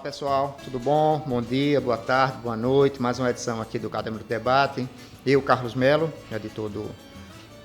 pessoal, tudo bom? Bom dia, boa tarde, boa noite. Mais uma edição aqui do Cada Minuto Debate. Eu, Carlos Melo, editor do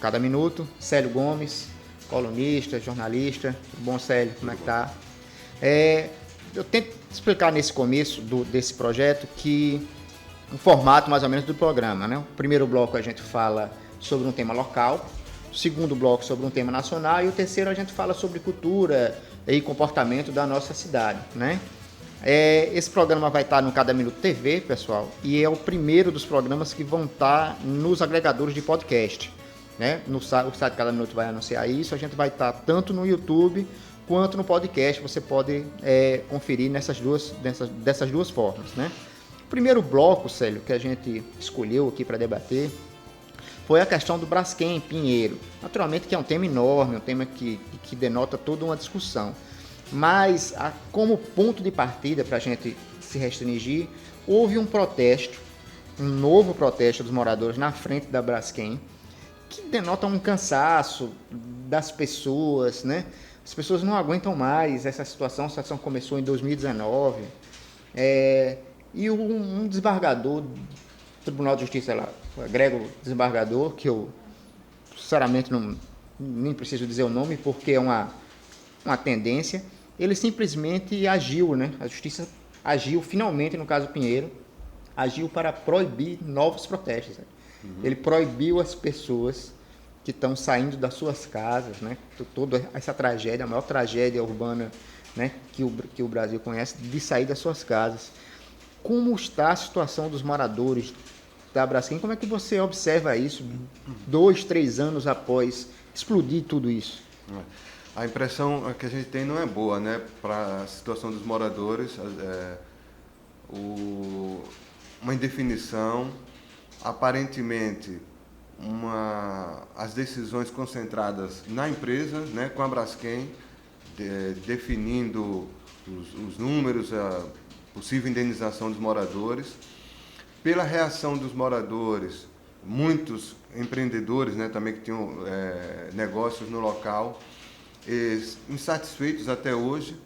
Cada Minuto. Célio Gomes, colunista, jornalista. Tudo bom, Célio? Como é que tá? Eu tento explicar nesse começo desse projeto que o formato mais ou menos do programa, né? O primeiro bloco a gente fala sobre um tema local, o segundo bloco sobre um tema nacional e o terceiro a gente fala sobre cultura e comportamento da nossa cidade, né? Esse programa vai estar no Cada Minuto TV, pessoal, e é o primeiro dos programas que vão estar nos agregadores de podcast, né? O site Cada Minuto vai anunciar isso, a gente vai estar tanto no YouTube quanto no podcast, você pode conferir dessas duas formas, né? O primeiro bloco, Célio, que a gente escolheu aqui para debater foi a questão do Braskem Pinheiro. Naturalmente que é um tema enorme, um tema que denota toda uma discussão. Mas, como ponto de partida para a gente se restringir, houve um novo protesto dos moradores na frente da Braskem, que denota um cansaço das pessoas, né? As pessoas não aguentam mais essa situação. A situação começou em 2019. E um desembargador do Tribunal de Justiça lá, o egrégio desembargador, que eu sinceramente nem preciso dizer o nome porque é uma tendência, ele simplesmente agiu, né? A justiça agiu finalmente no caso Pinheiro, agiu para proibir novos protestos. Né? Ele proibiu as pessoas que estão saindo das suas casas, né? Toda essa tragédia, a maior tragédia urbana, né? que o Brasil conhece, de sair das suas casas. Como está a situação dos moradores da Braskem? Como é que você observa isso 2, 3 anos após explodir tudo isso? A impressão que a gente tem não é boa, né? Para a situação dos moradores, uma indefinição, aparentemente as decisões concentradas na empresa, né? Com a Braskem, definindo os números, a possível indenização dos moradores. Pela reação dos moradores, muitos empreendedores, né, também que tinham negócios no local, insatisfeitos até hoje.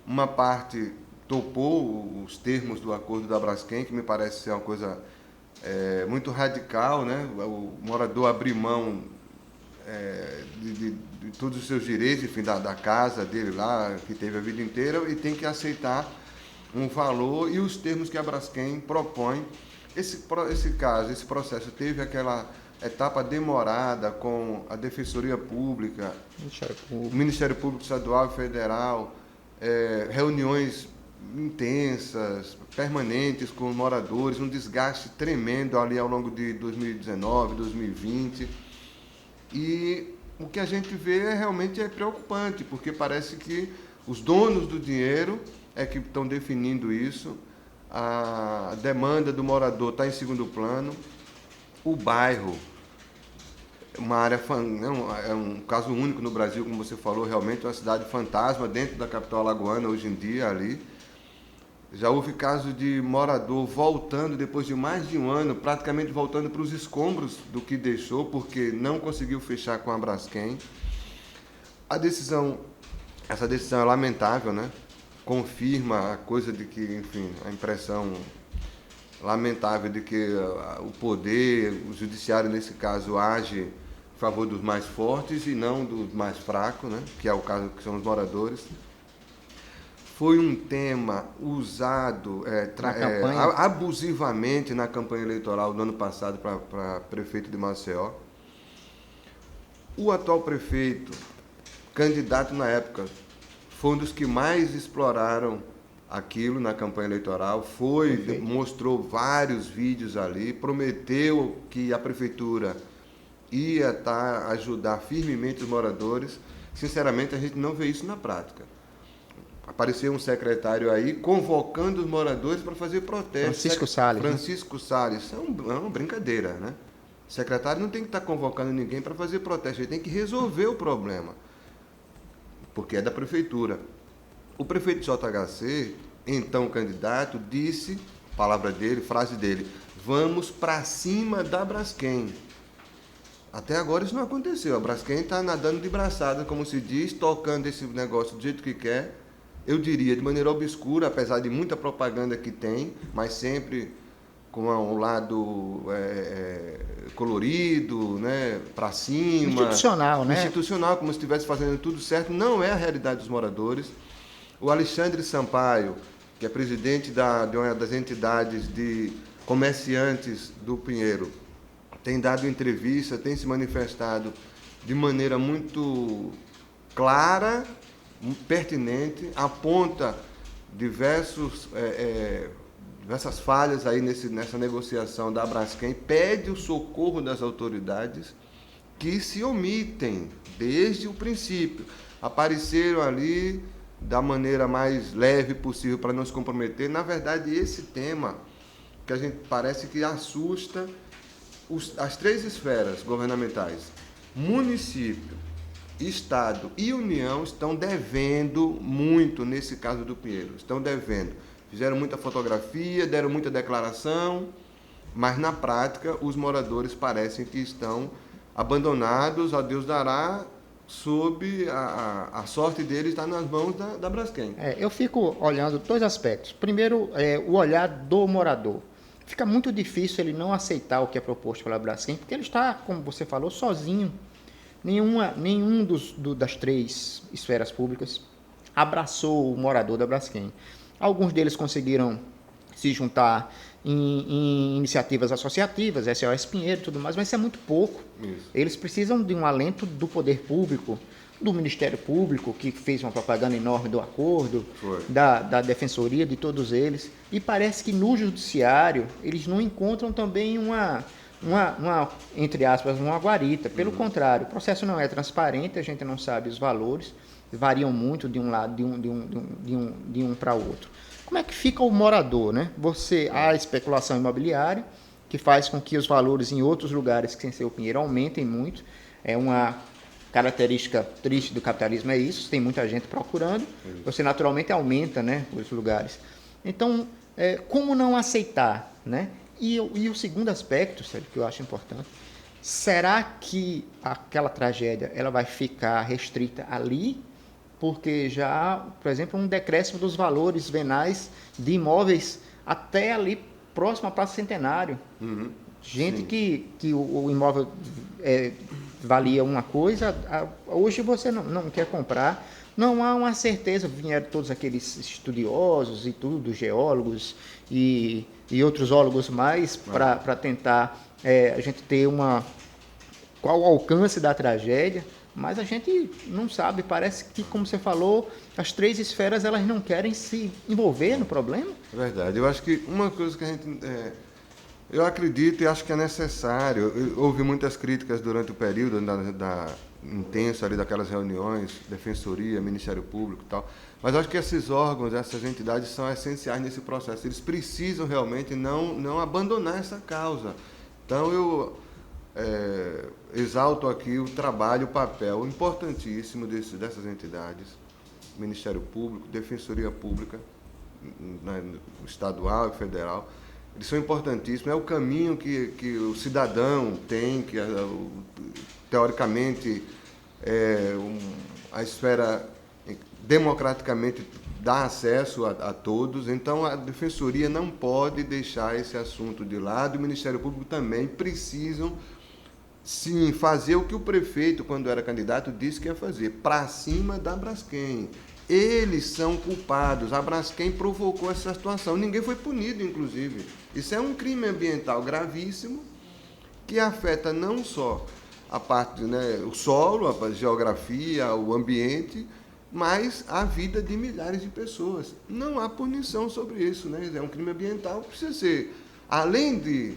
Uma parte topou os termos do acordo da Braskem, que me parece ser uma coisa muito radical, né? O morador abrir mão de todos os seus direitos, enfim, da casa dele lá, que teve a vida inteira, e tem que aceitar um valor e os termos que a Braskem propõe. Esse processo teve aquela etapa demorada com a Defensoria Pública, o Ministério Público Estadual e Federal, reuniões intensas, permanentes com moradores, um desgaste tremendo ali ao longo de 2019, 2020. E o que a gente vê realmente é preocupante, porque parece que os donos do dinheiro que estão definindo isso. A demanda do morador está em segundo plano. O bairro, uma área é um caso único no Brasil, como você falou, realmente uma cidade fantasma dentro da capital alagoana hoje em dia ali. Já houve caso de morador voltando depois de mais de um ano, praticamente voltando para os escombros do que deixou, porque não conseguiu fechar com a Braskem. Essa decisão é lamentável, né? Confirma a coisa de que, enfim, a impressão lamentável de que o poder, o judiciário nesse caso, age em favor dos mais fortes e não dos mais fracos, né? Que é o caso que são os moradores. Foi um tema usado abusivamente na campanha eleitoral do ano passado para prefeito de Maceió. O atual prefeito, candidato na época, foi um dos que mais exploraram aquilo na campanha eleitoral, mostrou vários vídeos ali, prometeu que a prefeitura ia ajudar firmemente os moradores. Sinceramente, a gente não vê isso na prática. Apareceu um secretário aí convocando os moradores para fazer protesto. Francisco Salles. Isso é uma brincadeira, né? O secretário não tem que estar convocando ninguém para fazer protesto, ele tem que resolver o problema, porque é da prefeitura. O prefeito de JHC, então candidato, disse, frase dele, vamos para cima da Braskem. Até agora isso não aconteceu. A Braskem está nadando de braçada, como se diz, tocando esse negócio do jeito que quer, eu diria, de maneira obscura, apesar de muita propaganda que tem, mas sempre com um lado colorido, né, para cima. Institucional, né? Institucional, como se estivesse fazendo tudo certo. Não é a realidade dos moradores. O Alexandre Sampaio, que é presidente de uma das entidades de comerciantes do Pinheiro, tem dado entrevista, tem se manifestado de maneira muito clara, pertinente, aponta diversas falhas aí nessa negociação da Braskem, pede o socorro das autoridades que se omitem desde o princípio. Apareceram ali da maneira mais leve possível para não se comprometer. Na verdade, esse tema que a gente parece que assusta as três esferas governamentais, município, Estado e União, estão devendo muito nesse caso do Pinheiro. Estão devendo. Fizeram muita fotografia, deram muita declaração, mas na prática os moradores parecem que estão abandonados, a Deus dará, sob a sorte deles está nas mãos da Braskem. Eu fico olhando dois aspectos. Primeiro, o olhar do morador. Fica muito difícil ele não aceitar o que é proposto pela Braskem, porque ele está, como você falou, sozinho. Nenhum das três esferas públicas abraçou o morador da Braskem. Alguns deles conseguiram se juntar em iniciativas associativas, SOS Pinheiro e tudo mais, mas isso é muito pouco. Isso. Eles precisam de um alento do poder público, do Ministério Público, que fez uma propaganda enorme do acordo, da Defensoria, de todos eles. E parece que no Judiciário eles não encontram também uma entre aspas, uma guarita. Pelo contrário, o processo não é transparente, a gente não sabe os valores, variam muito de um lado, de um para outro. Como é que fica o morador, né? A especulação imobiliária, que faz com que os valores em outros lugares que sem ser o Pinheiro aumentem muito. É uma característica triste do capitalismo, é isso, tem muita gente procurando, você naturalmente aumenta, né, os lugares. Então, como não aceitar, né? E o segundo aspecto, Sérgio, que eu acho importante, será que aquela tragédia ela vai ficar restrita ali? Porque já há, por exemplo, um decréscimo dos valores venais de imóveis até ali próximo à Praça Centenário. Uhum. Gente que o imóvel valia uma coisa, hoje você não quer comprar. Não há uma certeza, vieram todos aqueles estudiosos e tudo, geólogos e outros ólogos mais, para tentar a gente ter qual o alcance da tragédia, mas a gente não sabe, parece que, como você falou, as três esferas elas não querem se envolver no problema. É verdade, eu acho que uma coisa que a gente... eu acredito e acho que é necessário, houve muitas críticas durante o período intenso ali daquelas reuniões, Defensoria, Ministério Público e tal, mas acho que esses órgãos, essas entidades são essenciais nesse processo, eles precisam realmente não abandonar essa causa. Então eu exalto aqui o trabalho, o papel importantíssimo dessas entidades, Ministério Público, Defensoria Pública, estadual e federal. Eles são importantíssimos, é o caminho que o cidadão tem, que teoricamente a esfera democraticamente dá acesso a todos, então a Defensoria não pode deixar esse assunto de lado, e o Ministério Público também precisam, sim, fazer o que o prefeito, quando era candidato, disse que ia fazer, para cima da Braskem. Eles são culpados, a Braskem provocou essa situação, ninguém foi punido, inclusive. Isso é um crime ambiental gravíssimo, que afeta não só a parte, né, o solo, a geografia, o ambiente, mas a vida de milhares de pessoas. Não há punição sobre isso, né? É um crime ambiental, precisa ser, além de...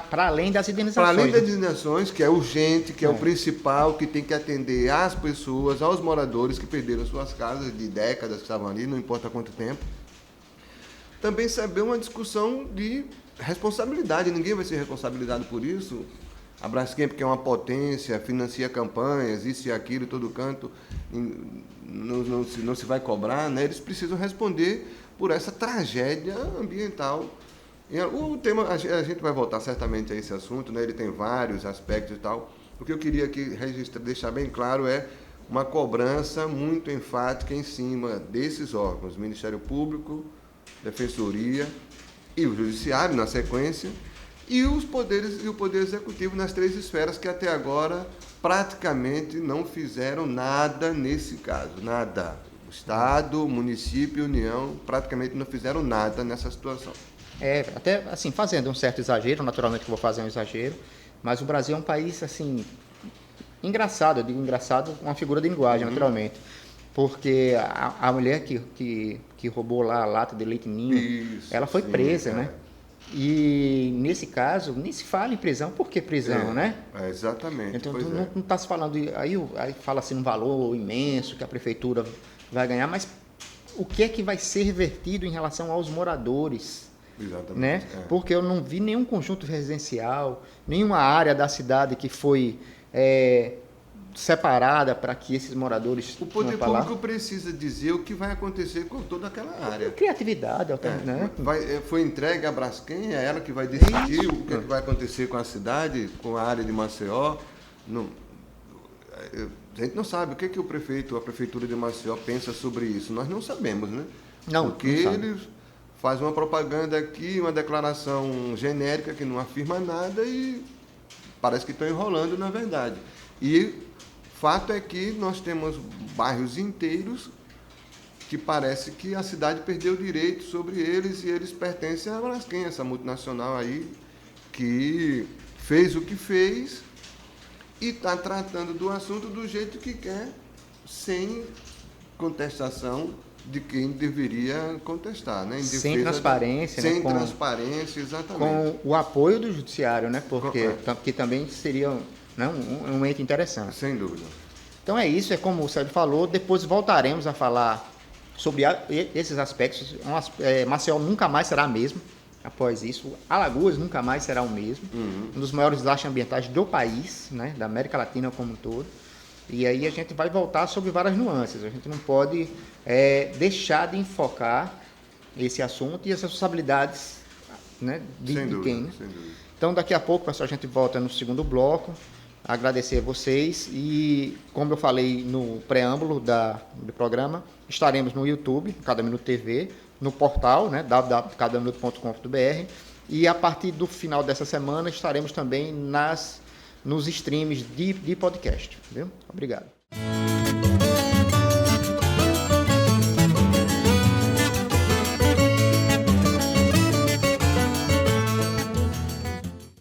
Para além das indenizações. Para além das indenizações, que é urgente, que é o principal, que tem que atender às pessoas, aos moradores que perderam suas casas de décadas que estavam ali, não importa quanto tempo. Também saber uma discussão de responsabilidade, ninguém vai ser responsabilizado por isso. A Braskem, porque é uma potência, financia campanhas, isso e aquilo, todo canto, não se vai cobrar, né? Eles precisam responder por essa tragédia ambiental. O tema, a gente vai voltar certamente a esse assunto, né? Ele tem vários aspectos e tal. O que eu queria aqui deixar bem claro é uma cobrança muito enfática em cima desses órgãos, Ministério Público, Defensoria e o Judiciário, na sequência, e os poderes e o Poder Executivo nas 3 esferas que até agora praticamente não fizeram nada nesse caso, nada. O Estado, o município e a União praticamente não fizeram nada nessa situação. Até assim, fazendo um certo exagero, naturalmente que eu vou fazer um exagero, mas o Brasil é um país, assim, engraçado, eu digo engraçado, uma figura de linguagem, naturalmente. Porque a mulher que roubou lá a lata de leite ninho, Isso, ela foi sim, presa, né? E nesse caso, nem se fala em prisão. Por que prisão, né? Exatamente. Então, pois não está se falando... Aí fala-se um valor imenso que a prefeitura vai ganhar, mas o que é que vai ser revertido em relação aos moradores? Exatamente. Né? Porque eu não vi nenhum conjunto residencial, nenhuma área da cidade que foi separada para que esses moradores... O poder público precisa dizer o que vai acontecer com toda aquela área. Criatividade, né? Foi entregue a Braskem, é ela que vai decidir o que vai acontecer com a cidade, com a área de Maceió. Não, a gente não sabe o que a prefeitura de Maceió pensa sobre isso. Nós não sabemos, né? Não, porque não sabe. eles fazem uma propaganda aqui, uma declaração genérica que não afirma nada e parece que estão enrolando na verdade. E fato é que nós temos bairros inteiros que parece que a cidade perdeu direito sobre eles e eles pertencem à Braskem, essa multinacional aí que fez o que fez e está tratando do assunto do jeito que quer, sem contestação de quem deveria contestar, né? Sem transparência, sem né? transparência, exatamente. Com o apoio do judiciário, né? Porque também seria, né, um ente interessante. Sem dúvida. Então é isso, é como o Sérgio falou, depois voltaremos a falar sobre esses aspectos. Maceió nunca mais será a mesma após isso. Alagoas nunca mais será o mesmo. Um dos maiores desastres ambientais do país, né? Da América Latina como um todo. E aí a gente vai voltar sobre várias nuances. A gente não pode deixar de enfocar esse assunto e as responsabilidades, né, de quem. Sem dúvida. Então daqui a pouco, pessoal, a gente volta no segundo bloco. Agradecer a vocês e, como eu falei no preâmbulo do programa, estaremos no YouTube, Cada Minuto TV, no portal, né, www.cadaminuto.com.br, e a partir do final dessa semana estaremos também nos streams de podcast. Viu? Obrigado.